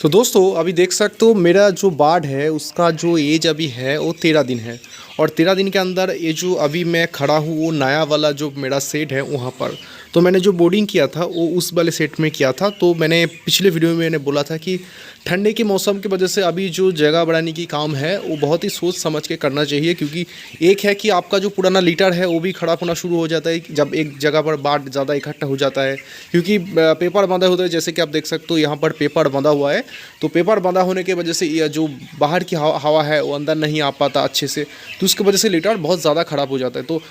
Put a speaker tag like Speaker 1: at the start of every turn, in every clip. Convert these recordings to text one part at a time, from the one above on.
Speaker 1: तो दोस्तों अभी देख सकते हो मेरा जो बाड है उसका जो एज अभी है वो 13 दिन है। और 13 दिन के अंदर ये जो अभी मैं खड़ा हूँ वो नया वाला जो मेरा सेट है वहाँ पर। तो मैंने जो बोर्डिंग किया था वो उस वाले सेट में किया था। तो मैंने पिछले वीडियो में मैंने बोला था कि ठंडे के मौसम की वजह से अभी जो जगह बढ़ाने की काम है वो बहुत ही सोच समझ के करना चाहिए, क्योंकि एक है कि आपका जो पुराना लीटर है वो भी खराब होना शुरू हो जाता है जब एक जगह पर बाढ़ ज़्यादा इकट्ठा हो जाता है, क्योंकि पेपर बंधा होता है। जैसे कि आप देख सकते हो यहाँ पर पेपर बंधा हुआ है। तो पेपर बंधा होने की वजह से यह जो बाहर की हवा है वो अंदर नहीं आ पाता अच्छे से, तो उसकी वजह से लीटर बहुत ज़्यादा ख़राब हो जाता है। तो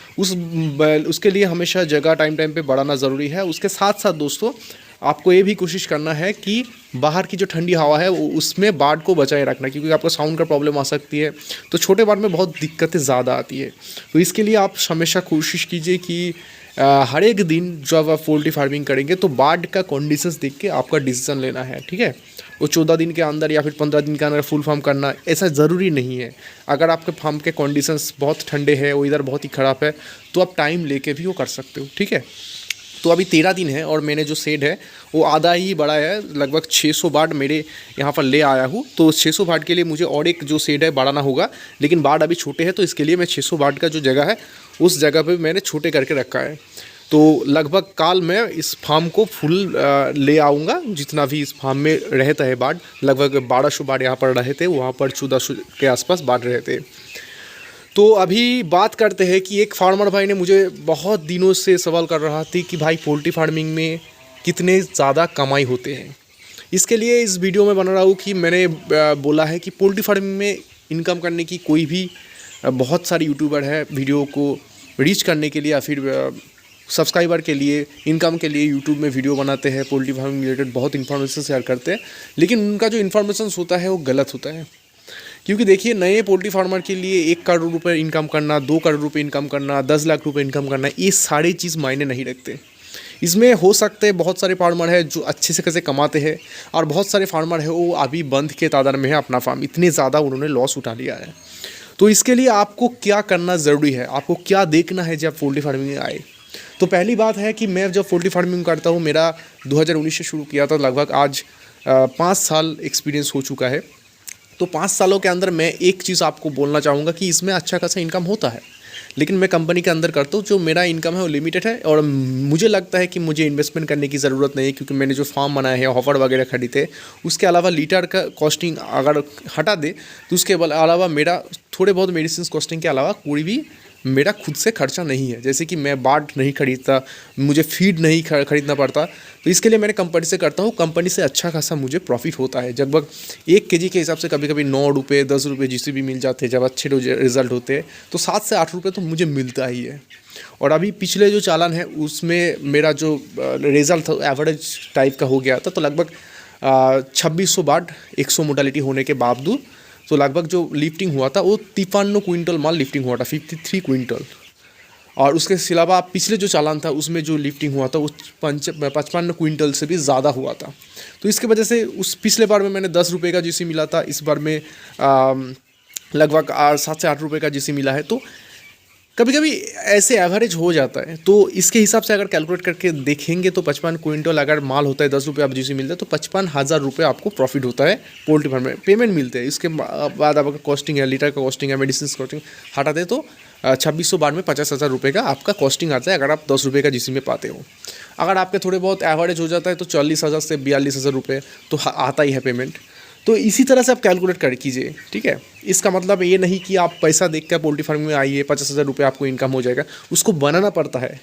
Speaker 1: उसके लिए हमेशा जगह टाइम टाइम पे बढ़ाना ज़रूरी है। उसके साथ साथ दोस्तों आपको ये भी कोशिश करना है कि बाहर की जो ठंडी हवा है वो उसमें बाढ़ को बचाए रखना, क्योंकि आपको साउंड का प्रॉब्लम आ सकती है। तो छोटे बाढ़ में बहुत दिक्कतें ज़्यादा आती है। तो इसके लिए आप हमेशा कोशिश कीजिए कि हर एक दिन जब आप पोल्ट्री फार्मिंग करेंगे तो बाढ़ का कंडीशंस देख के आपका डिसीजन लेना है, ठीक है। वो 14 दिन के अंदर या फिर 15 दिन के अंदर फुल फार्म करना ऐसा ज़रूरी नहीं है। अगर आपके फार्म के कंडीशंस बहुत ठंडे हैं, वो इधर बहुत ही ख़राब है, तो आप टाइम लेके भी वो कर सकते हो, ठीक है। तो अभी 13 दिन है और मैंने जो शेड है वो आधा ही बड़ा है, लगभग 600 बार्ड मेरे यहाँ पर ले आया हूँ। तो 600 बार्ड के लिए मुझे और एक जो शेड है बढ़ाना होगा, लेकिन बार्ड अभी छोटे हैं, तो इसके लिए मैं 600 बार्ड का जो जगह है उस जगह पे मैंने छोटे करके रखा है। तो लगभग काल मैं इस फार्म को फुल ले आऊँगा, जितना भी इस फार्म में रहता है बार्ड। लगभग 1200 बार्ड यहाँ पर रहे थे, वहाँ पर 1400 के आसपास बार्ड रहे थे। तो अभी बात करते हैं कि एक फार्मर भाई ने मुझे बहुत दिनों से सवाल कर रहा थी कि भाई पोल्ट्री फार्मिंग में कितने ज़्यादा कमाई होते हैं। इसके लिए इस वीडियो में बना रहा हूँ कि मैंने बोला है कि पोल्ट्री फार्मिंग में इनकम करने की कोई भी बहुत सारी यूट्यूबर है वीडियो को रीच करने के लिए या फिर सब्सक्राइबर के लिए, इनकम के लिए यूट्यूब में वीडियो बनाते हैं, पोल्ट्री फार्मिंग रिलेटेड बहुत इन्फॉर्मेशन शेयर करते हैं, लेकिन उनका जो इन्फॉर्मेशन होता है वो गलत होता है। क्योंकि देखिए नए पोल्ट्री फार्मर के लिए 1 करोड़ रुपए इनकम करना, 2 करोड़ रुपए इनकम करना, 10 लाख रुपए इनकम करना, ये सारी चीज़ मायने नहीं रखते। इसमें हो सकते हैं बहुत सारे फार्मर हैं जो अच्छे से कैसे कमाते हैं, और बहुत सारे फार्मर हैं वो अभी बंद के तादाद में है अपना फार्म, इतने ज़्यादा उन्होंने लॉस उठा लिया है। तो इसके लिए आपको क्या करना ज़रूरी है, आपको क्या देखना है जब पोल्ट्री फार्मिंग में आए। तो पहली बात है कि मैं जब पोल्ट्री फार्मिंग करता हूँ, मेरा 2019 से शुरू किया था, लगभग आज 5 साल एक्सपीरियंस हो चुका है। तो 5 सालों के अंदर मैं एक चीज़ आपको बोलना चाहूँगा कि इसमें अच्छा खासा इनकम होता है, लेकिन मैं कंपनी के अंदर करता हूँ, जो मेरा इनकम है वो लिमिटेड है। और मुझे लगता है कि मुझे इन्वेस्टमेंट करने की ज़रूरत नहीं है, क्योंकि मैंने जो फार्म बनाए हैं, हॉफर वगैरह खरीदे, उसके अलावा लीटर का कॉस्टिंग अगर हटा दे तो उसके अलावा मेरा थोड़े बहुत मेडिसिन कॉस्टिंग के अलावा कोई भी मेरा खुद से खर्चा नहीं है। जैसे कि मैं बाट नहीं खरीदता, मुझे फीड नहीं खरीदना पड़ता, तो इसके लिए मैंने कंपनी से करता हूँ। कंपनी से अच्छा खासा मुझे प्रॉफिट होता है, लगभग 1 केजी के हिसाब से कभी कभी 9 रुपये 10 रुपये जिससे भी मिल जाते हैं। जब अच्छे रिजल्ट होते हैं तो 7 से 8 रुपये तो मुझे मिलता ही है। और अभी पिछले जो चालान है उसमें मेरा जो रिज़ल्ट था एवरेज टाइप का हो गया था, तो लगभग 2600 बाट 100 मोटालिटी होने के बावजूद तो लगभग जो लिफ्टिंग हुआ था वो 53 क्विंटल माल लिफ्टिंग हुआ था, 53 क्विंटल। और उसके अलावा पिछले जो चालान था उसमें जो लिफ्टिंग हुआ था वो 55 क्विंटल से भी ज़्यादा हुआ था। तो इसके वजह से उस पिछले बार में मैंने 10 रुपये का जीसी मिला था, इस बार में लगभग 7 से 8 रुपये का जीसी मिला है। तो कभी कभी ऐसे एवरेज हो जाता है। तो इसके हिसाब से अगर कैलकुलेट करके देखेंगे तो 55 क्विंटल अगर माल होता है, 10 रुपये आप जीसी मिलता है, तो 55,000 रुपये आपको प्रॉफिट होता है पोल्ट्री फार्म में, पेमेंट मिलते हैं। इसके बाद आपका कॉस्टिंग है, लीटर का कॉस्टिंग है, मेडिसिन कॉस्टिंग हटा दे तो 2600 बार में 50,000 रुपये का आपका कॉस्टिंग आता है, अगर आप 10 रुपये का जीसी में पाते हो। अगर आपके थोड़े बहुत एवरेज हो जाता है तो 40,000 से 42,000 रुपये तो आता ही है पेमेंट। तो इसी तरह से आप कैलकुलेट कर कीजिए, ठीक है। इसका मतलब ये नहीं कि आप पैसा देख कर पोल्ट्री फार्मिंग में आइए 50,000 रुपये आपको इनकम हो जाएगा, उसको बनाना पड़ता है।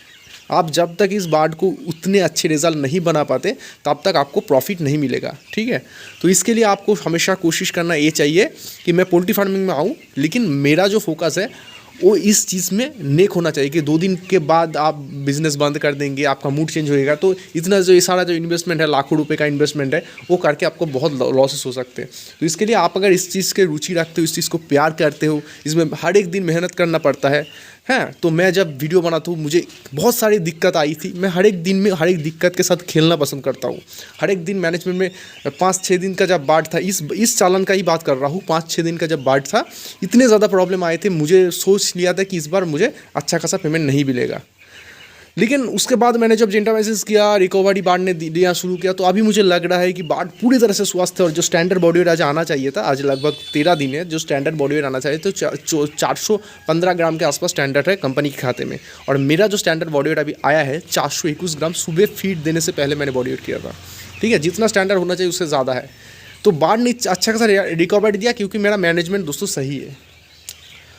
Speaker 1: आप जब तक इस बार्ड को उतने अच्छे रिजल्ट नहीं बना पाते तब तक आपको प्रॉफिट नहीं मिलेगा, ठीक है। तो इसके लिए आपको हमेशा कोशिश करना ये चाहिए कि मैं पोल्ट्री फार्मिंग में आऊँ, लेकिन मेरा जो फोकस है वो इस चीज़ में नेक होना चाहिए कि 2 दिन के बाद आप बिज़नेस बंद कर देंगे, आपका मूड चेंज होएगा, तो इतना जो ये सारा जो इन्वेस्टमेंट है, लाखों रुपए का इन्वेस्टमेंट है, वो करके आपको बहुत लॉसेस हो सकते हैं। तो इसके लिए आप अगर इस चीज़ के रुचि रखते हो, इस चीज़ को प्यार करते हो, इसमें हर एक दिन मेहनत करना पड़ता है। तो मैं जब वीडियो बनाता हूँ मुझे बहुत सारी दिक्कत आई थी, मैं हर एक दिन में हर एक दिक्कत के साथ खेलना पसंद करता हूँ। हर एक दिन मैनेजमेंट में 5-6 दिन का जब बाढ़ था, इस चालान का ही बात कर रहा हूँ, 5-6 दिन का जब बाढ़ था, इतने ज़्यादा प्रॉब्लम आए थे, मुझे सोच लिया था कि इस बार मुझे अच्छा खासा पेमेंट नहीं मिलेगा। लेकिन उसके बाद मैंने जब जेंटामाइसिस किया, रिकवरी बाढ़ ने दिया शुरू किया, तो अभी मुझे लग रहा है कि बाढ़ पूरी तरह से स्वस्थ है और जो स्टैंडर्ड बॉडी वेट आज आना चाहिए था, आज लगभग 13 दिन है, जो स्टैंडर्ड बॉडी वेट आना चाहिए तो 415 ग्राम के आसपास स्टैंडर्ड है कंपनी के खाते में। और मेरा जो स्टैंडर्ड बॉडी वेट अभी आया है 421 ग्राम, सुबह फीड देने से पहले मैंने बॉडी वेट किया था। ठीक है, जितना स्टैंडर्ड होना चाहिए उससे ज़्यादा है। तो बाढ़ ने अच्छा खासा रिकवरी दिया क्योंकि मेरा मैनेजमेंट दोस्तों सही है।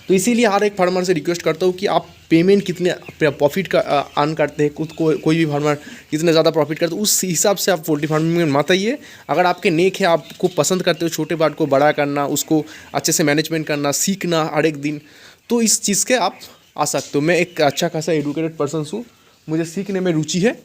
Speaker 1: तो इसीलिए हर एक फार्मर से रिक्वेस्ट करता हूँ कि आप पेमेंट कितने प्रॉफिट का अर्न करते हैं, खुद को कोई भी फार्मर कितने ज़्यादा प्रॉफिट करते हैं उस हिसाब से आप पोल्ट्री फार्मिंग में मत आइए। अगर आपके नेक है, आपको पसंद करते हो छोटे बार्ड को बड़ा करना, उसको अच्छे से मैनेजमेंट करना, सीखना हर एक दिन, तो इस चीज़ के आप आ सकते हो। मैं एक अच्छा खासा एडुकेटेड पर्सन हूँ, मुझे सीखने में रुचि है,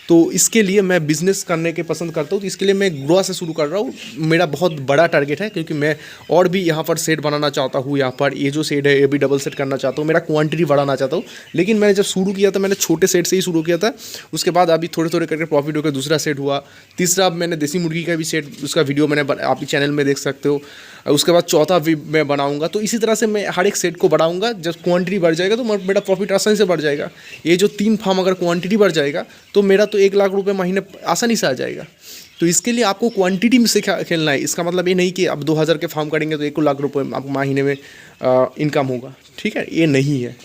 Speaker 1: तो इसके लिए मैं बिज़नेस करने के पसंद करता हूँ। तो इसके लिए मैं गोवा से शुरू कर रहा हूँ। मेरा बहुत बड़ा टारगेट है क्योंकि मैं और भी यहाँ पर सेट बनाना चाहता हूँ। यहाँ पर ये जो सेट है ये भी डबल सेट करना चाहता हूँ, मेरा क्वांटिटी बढ़ाना चाहता हूँ। लेकिन मैंने जब शुरू किया था मैंने छोटे सेट से ही शुरू किया था, उसके बाद अभी थोड़े थोड़े करके प्रॉफिट होकर दूसरा सेट हुआ, तीसरा अब मैंने देसी मुर्गी का भी सेट, उसका वीडियो मैंने आप चैनल में देख सकते हो। उसके बाद चौथा भी मैं बनाऊंगा। तो इसी तरह से मैं हर एक सेट को बढ़ाऊंगा। जब क्वांटिटी बढ़ जाएगा तो मेरा प्रॉफिट आसानी से बढ़ जाएगा। ये जो 3 फार्म अगर क्वांटिटी बढ़ जाएगा तो मेरा तो 1 लाख रुपए महीने आसानी से आ जाएगा। तो इसके लिए आपको क्वांटिटी में से खेलना है। इसका मतलब ये नहीं कि अब 2000 के फार्म करेंगे तो 1 लाख रुपये आपको महीने में इनकम होगा। ठीक है, ये नहीं है।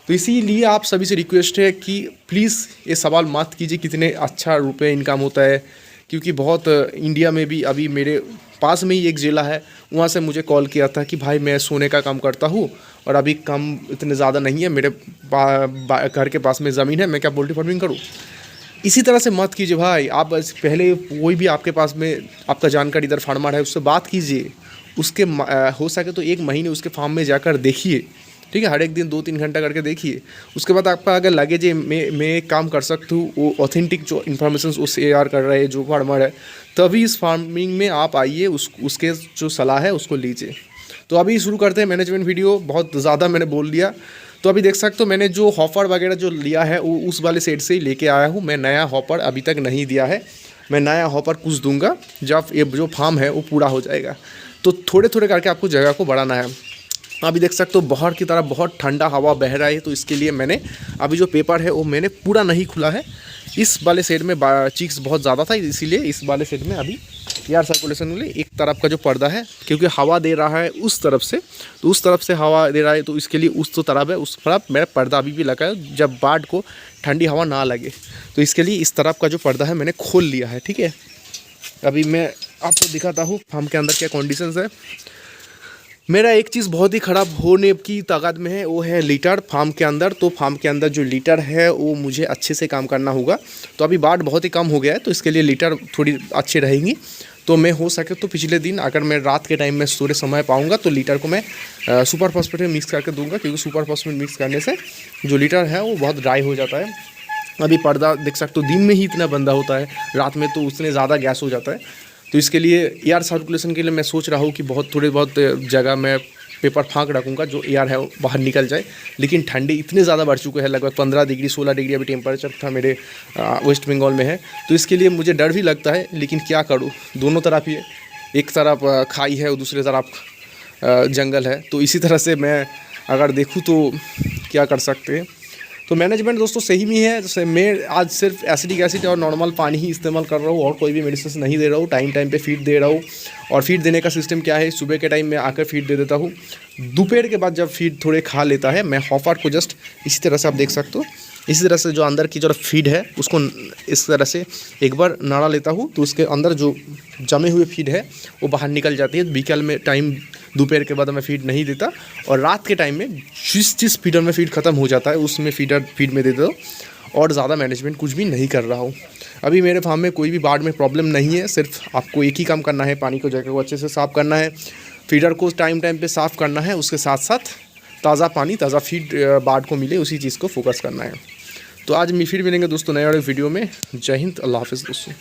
Speaker 1: तो इसीलिए आप सभी से रिक्वेस्ट है कि प्लीज़ ये सवाल मत कीजिए कितने अच्छा रुपये इनकम होता है, क्योंकि बहुत इंडिया में भी अभी मेरे पास में ही एक ज़िला है, वहाँ से मुझे कॉल किया था कि भाई मैं सोने का काम करता हूँ और अभी कम इतने ज़्यादा नहीं है, मेरे घर के पास में ज़मीन है, मैं क्या पोल्ट्री फार्मिंग करूँ। इसी तरह से मत कीजिए भाई। आप पहले कोई भी आपके पास में आपका जानकारी इधर फार्मर है उससे बात कीजिए, उसके हो सके तो 1 महीने उसके फार्म में जाकर देखिए। ठीक है, हर एक दिन 2-3 घंटा करके देखिए। उसके बाद आपका अगर लगे जे मैं एक काम कर सकता हूँ, वो ऑथेंटिक जो इन्फॉर्मेशन वो शेयर कर रहे हैं जो फार्मर है, तभी इस फार्मिंग में आप आइए, उसके जो सलाह है उसको लीजिए। तो अभी शुरू करते हैं मैनेजमेंट वीडियो। बहुत ज़्यादा मैंने बोल दिया। तो अभी देख सकते हो मैंने जो हॉपर वगैरह जो लिया है वो उस वाले सेट से ही लेके आया हूँ। मैं नया हॉपर अभी तक नहीं दिया है, मैं नया हॉपर कुछ दूंगा जब ये जो फार्म है वो पूरा हो जाएगा। तो थोड़े थोड़े करके आपको जगह को बढ़ाना है। अभी देख सकते हो बाहर की तरफ बहुत ठंडा हवा बह रहा है, तो इसके लिए मैंने अभी जो पेपर है वो मैंने पूरा नहीं खुला है। इस वाले सेट में चीक्स बहुत ज़्यादा था, इसीलिए इस वाले सेट में अभी एयर सर्कुलेशन के लिए एक तरफ का जो पर्दा है, क्योंकि हवा दे रहा है उस तरफ से, तो उस तरफ से हवा दे रहा है, तो इसके लिए उस तो तरफ है, उस तरफ मेरा पर्दा अभी भी लगा है जब बाढ़ को ठंडी हवा ना लगे। तो इसके लिए इस तरफ का जो पर्दा है मैंने खोल लिया है। ठीक है, अभी मैं आपको दिखाता हूँ फार्म के अंदर क्या कंडीशंस है। मेरा एक चीज़ बहुत ही ख़राब होने की ताकत में है, वो है लीटर फार्म के अंदर। तो फार्म के अंदर जो लीटर है वो मुझे अच्छे से काम करना होगा। तो अभी बाढ़ बहुत ही कम हो गया है, तो इसके लिए लीटर थोड़ी अच्छी रहेंगी। तो मैं हो सके तो पिछले दिन अगर मैं रात के टाइम में सूर्य समय पाऊंगा तो लीटर को मैं सुपर फॉस्फेट में मिक्स करके दूंगा, क्योंकि सुपर फॉस्फेट मिक्स करने से जो लीटर है वो बहुत ड्राई हो जाता है। अभी पर्दा देख सकते हो दिन में ही इतना बंदा होता है, रात में तो उसने ज़्यादा गैस हो जाता है। तो इसके लिए एयर सर्कुलेशन के लिए मैं सोच रहा हूँ कि बहुत जगह मैं पेपर फाँक रखूँगा जो एयर है वो बाहर निकल जाए। लेकिन ठंडी इतने ज़्यादा बढ़ चुके हैं, लगभग 15 डिग्री 16 डिग्री अभी टेम्परेचर था मेरे वेस्ट बंगाल में है। तो इसके लिए मुझे डर भी लगता है, लेकिन क्या करूँ, दोनों तरफ ही है, एक तरफ खाई है और दूसरी तरफ जंगल है। तो इसी तरह से मैं अगर देखूँ तो क्या कर सकते हैं। तो मैनेजमेंट दोस्तों सही में है। जैसे मैं आज सिर्फ एसिडिक एसिड और नॉर्मल पानी ही इस्तेमाल कर रहा हूँ और कोई भी मेडिसिन नहीं दे रहा हूँ, टाइम टाइम पे फीड दे रहा हूँ। और फीड देने का सिस्टम क्या है, सुबह के टाइम में आकर फीड दे देता हूँ, दोपहर के बाद जब फीड थोड़े खा लेता है मैं हॉपर को जस्ट इसी तरह से आप देख सकते हो, इसी तरह से जो अंदर की जो फीड है उसको इस तरह से एक बार नाड़ा लेता हूँ, तो उसके अंदर जो जमे हुए फीड है वो बाहर निकल जाती है। बीकाल में टाइम दोपहर के बाद मैं फीड नहीं देता, और रात के टाइम में जिस फीडर में फीड ख़त्म हो जाता है उसमें फीड में दे दो, और ज़्यादा मैनेजमेंट कुछ भी नहीं कर रहा हूँ। अभी मेरे फार्म में कोई भी बाढ़ में प्रॉब्लम नहीं है, सिर्फ आपको एक ही काम करना है, पानी को जगह को अच्छे से साफ़ करना है, फीडर को टाइम टाइम पे साफ़ करना है, उसके साथ साथ ताज़ा पानी ताज़ा फीड बाढ़ को मिले उसी चीज़ को फोकस करना है। तो आज फिर मिलेंगे दोस्तों नए वाले वीडियो में। जय हिंद, अल्लाह हाफ़िज़ दोस्तों।